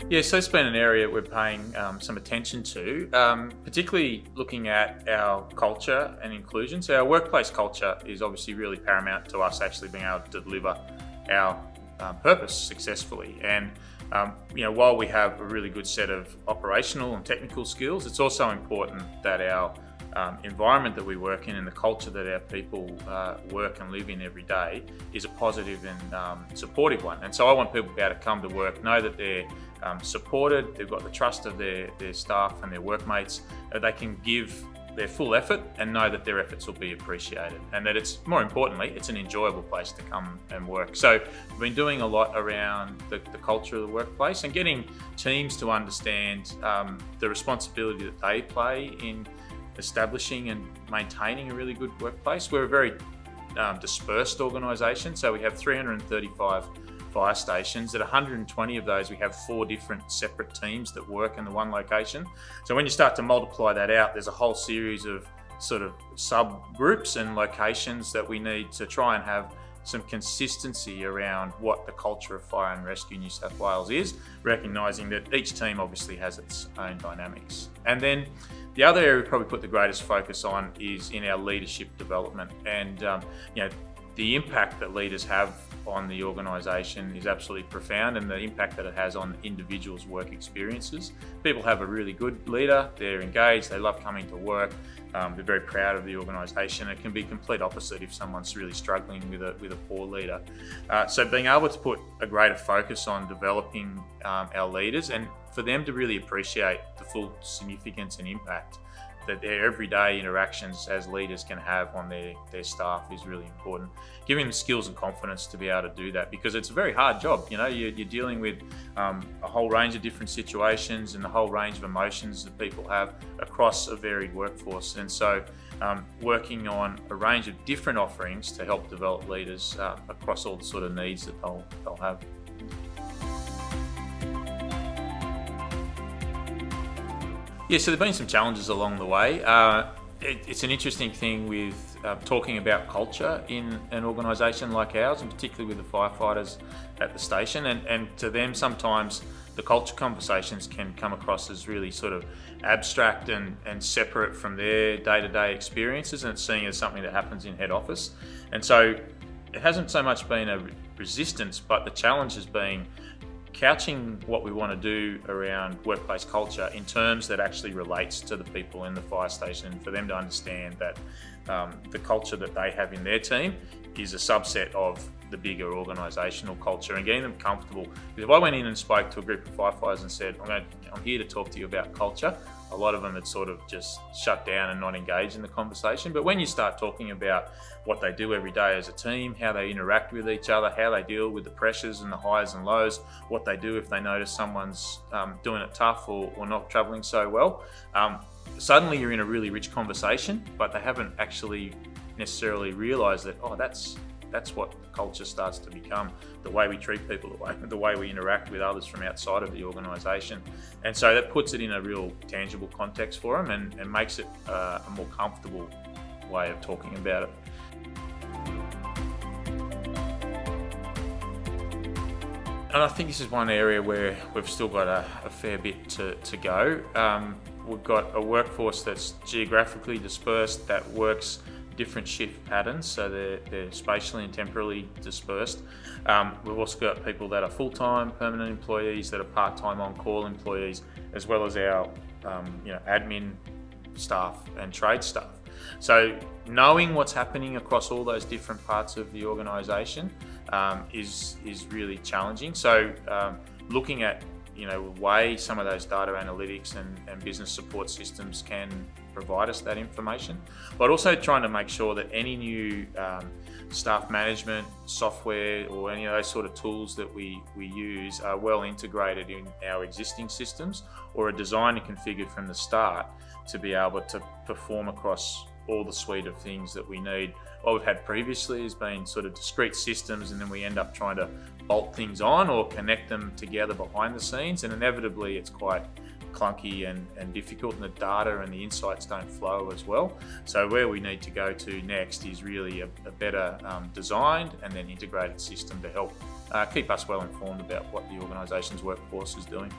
Yeah, so it's been an area we're paying some attention to, particularly looking at our culture and inclusion. So our workplace culture is obviously really paramount to us actually being able to deliver our purpose successfully. And while we have a really good set of operational and technical skills, it's also important that our environment that we work in and the culture that our people work and live in every day is a positive and supportive one. And so I want people to be able to come to work, know that they're supported, they've got the trust of their staff and their workmates, that they can give their full effort and know that their efforts will be appreciated, and that it's, more importantly, it's an enjoyable place to come and work. So we've been doing a lot around the culture of the workplace and getting teams to understand the responsibility that they play in establishing and maintaining a really good workplace. We're a very dispersed organisation, so we have 335 fire stations. At 120 of those, we have 4 different separate teams that work in the one location. So when you start to multiply that out, there's a whole series of sort of subgroups and locations that we need to try and have some consistency around what the culture of Fire and Rescue New South Wales is, recognising that each team obviously has its own dynamics. And then the other area we probably put the greatest focus on is in our leadership development. And the impact that leaders have on the organisation is absolutely profound, and the impact that it has on individuals' work experiences. People have a really good leader, they're engaged, they love coming to work, they're very proud of the organisation. It can be complete opposite if someone's really struggling with a poor leader. So being able to put a greater focus on developing our leaders and for them to really appreciate the full significance and impact that their everyday interactions as leaders can have on their staff is really important. Giving them skills and confidence to be able to do that, because it's a very hard job. You're dealing with a whole range of different situations and a whole range of emotions that people have across a varied workforce. And so working on a range of different offerings to help develop leaders across all the sort of needs that they'll have. Yeah, so there have been some challenges along the way. It's an interesting thing with talking about culture in an organisation like ours, and particularly with the firefighters at the station. And to them, sometimes the culture conversations can come across as really sort of abstract and separate from their day-to-day experiences, and it's seen as something that happens in head office. And so it hasn't so much been a resistance, but the challenge has been couching what we want to do around workplace culture in terms that actually relates to the people in the fire station, for them to understand that the culture that they have in their team is a subset of the bigger organisational culture, and getting them comfortable. Because if I went in and spoke to a group of firefighters and said, I'm here to talk to you about culture, a lot of them had sort of just shut down and not engaged in the conversation. But when you start talking about what they do every day as a team, how they interact with each other, how they deal with the pressures and the highs and lows, what they do if they notice someone's doing it tough or not travelling so well, suddenly you're in a really rich conversation, but they haven't actually necessarily realised that, that's what culture starts to become, the way we treat people, the way we interact with others from outside of the organisation. And so that puts it in a real tangible context for them and makes it a more comfortable way of talking about it. And I think this is one area where we've still got a fair bit to go. We've got a workforce that's geographically dispersed, that works different shift patterns, so they're spatially and temporally dispersed. We've also got people that are full-time permanent employees, that are part-time on-call employees, as well as our admin staff and trade staff. So knowing what's happening across all those different parts of the organisation is really challenging. So looking at way some of those data analytics and business support systems can provide us that information, but also trying to make sure that any new staff management software or any of those sort of tools that we use are well integrated in our existing systems, or are designed and configured from the start to be able to perform across all the suite of things that we need. What we've had previously has been sort of discrete systems, and then we end up trying to bolt things on or connect them together behind the scenes, and inevitably it's quite clunky and difficult, and the data and the insights don't flow as well. So where we need to go to next is really a better designed and then integrated system to help keep us well informed about what the organisation's workforce is doing.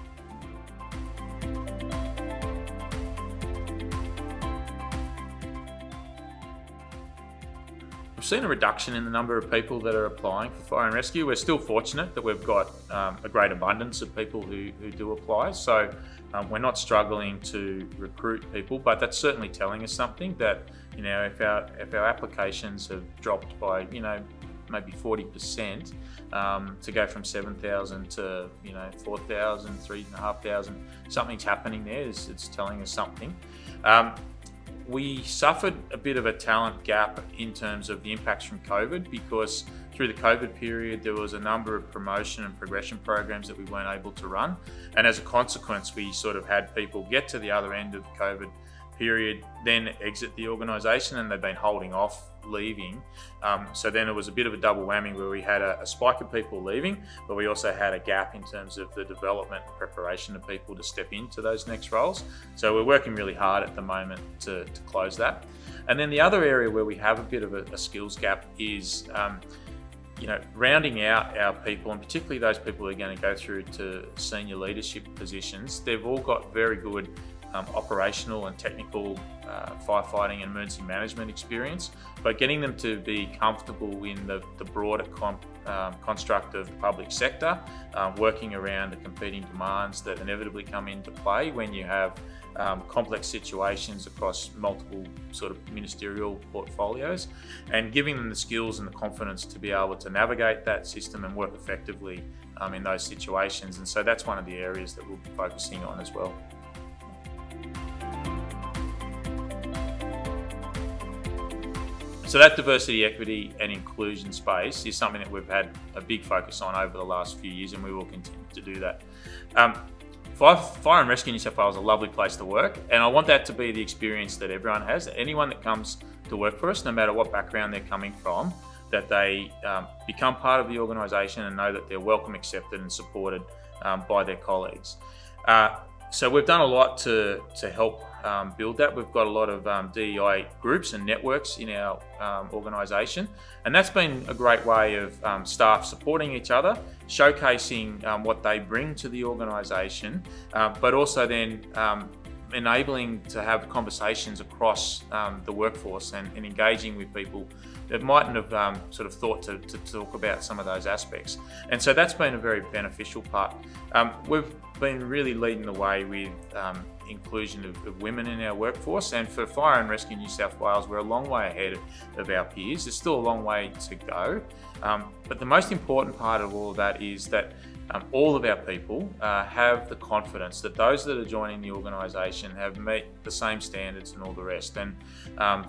We've seen a reduction in the number of people that are applying for fire and rescue. We're still fortunate that we've got a great abundance of people who do apply. So we're not struggling to recruit people, but that's certainly telling us something that, if our applications have dropped by, maybe 40%, to go from 7,000 to 4,000, 3,500, something's happening there. It's telling us something. We suffered a bit of a talent gap in terms of the impacts from COVID, because through the COVID period there was a number of promotion and progression programs that we weren't able to run, and as a consequence we sort of had people get to the other end of the COVID period, then exit the organisation, and they've been holding off leaving. So then it was a bit of a double whammy where we had a spike of people leaving, but we also had a gap in terms of the development and preparation of people to step into those next roles. So we're working really hard at the moment to close that. And then the other area where we have a bit of a skills gap is rounding out our people, and particularly those people who are going to go through to senior leadership positions. They've all got very good operational and technical firefighting and emergency management experience, but getting them to be comfortable in the broader construct of the public sector, working around the competing demands that inevitably come into play when you have complex situations across multiple sort of ministerial portfolios, and giving them the skills and the confidence to be able to navigate that system and work effectively in those situations. And so that's one of the areas that we'll be focusing on as well. So that diversity, equity and inclusion space is something that we've had a big focus on over the last few years, and we will continue to do that. Fire and Rescue New South Wales is a lovely place to work, and I want that to be the experience that everyone has. Anyone that comes to work for us, no matter what background they're coming from, that they become part of the organisation and know that they're welcome, accepted and supported by their colleagues. So we've done a lot to help build that. We've got a lot of DEI groups and networks in our organisation, and that's been a great way of staff supporting each other, showcasing what they bring to the organisation, but also then enabling to have conversations across the workforce and engaging with people that mightn't have sort of thought to talk about some of those aspects. And so that's been a very beneficial part. We've been really leading the way with inclusion of women in our workforce, and for Fire and Rescue New South Wales, we're a long way ahead of our peers. There's still a long way to go, but the most important part of all of that is that all of our people have the confidence that those that are joining the organisation have met the same standards and all the rest. And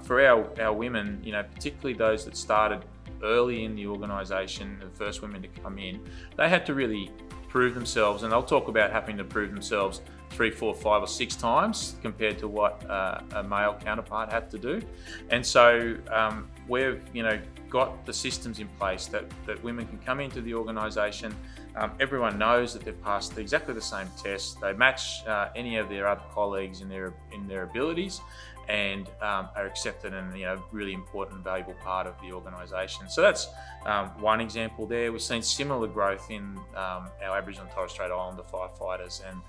for our women, particularly those that started early in the organisation, the first women to come in, they had to really prove themselves, and they'll talk about having to prove themselves 3, 4, 5 or 6 times compared to what a male counterpart had to do. And so we've got the systems in place that women can come into the organisation. Everyone knows that they've passed exactly the same test. They match any of their other colleagues in their abilities, and are accepted and really important and valuable part of the organisation. So that's one example there. We've seen similar growth in our Aboriginal and Torres Strait Islander firefighters, and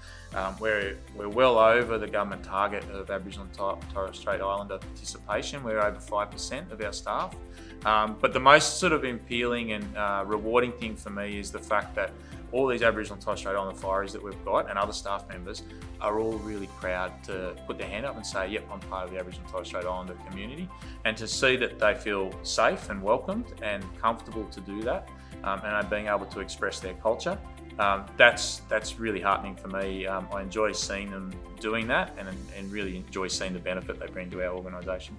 we're well over the government target of Aboriginal and Torres Strait Islander participation. We're over 5% of our staff. But the most sort of appealing and rewarding thing for me is the fact that all these Aboriginal and Torres Strait Islander fireys that we've got and other staff members are all really proud to put their hand up and say, yep, I'm part of the Aboriginal and Torres Strait Islander community, and to see that they feel safe and welcomed and comfortable to do that, and are being able to express their culture. That's really heartening for me. I enjoy seeing them doing that, and really enjoy seeing the benefit they bring to our organisation.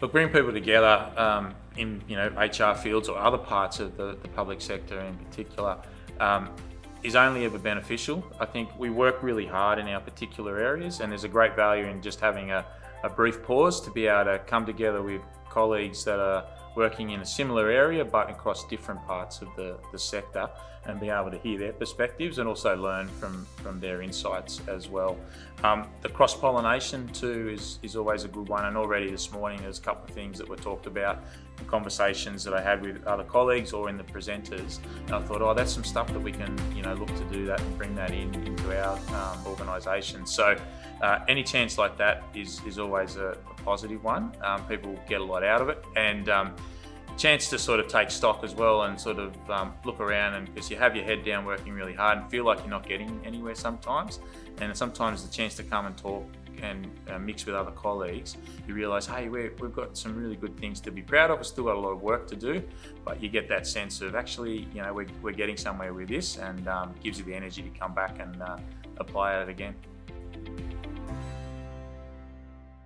Look, bringing people together in HR fields or other parts of the public sector in particular is only ever beneficial. I think we work really hard in our particular areas, and there's a great value in just having a brief pause to be able to come together with colleagues that are working in a similar area but across different parts of the sector, and be able to hear their perspectives and also learn from their insights as well. The cross-pollination too is always a good one, and already this morning there's a couple of things that were talked about conversations that I had with other colleagues or in the presenters, and I thought, oh, that's some stuff that we can, look to do that and bring that into our organisation. So any chance like that is always a positive one. People get a lot out of it, and chance to sort of take stock as well and sort of look around, and because you have your head down working really hard and feel like you're not getting anywhere sometimes, and sometimes the chance to come and talk and mix with other colleagues, you realise, hey, we've got some really good things to be proud of. We've still got a lot of work to do, but you get that sense of actually, we're getting somewhere with this, and gives you the energy to come back and apply it again.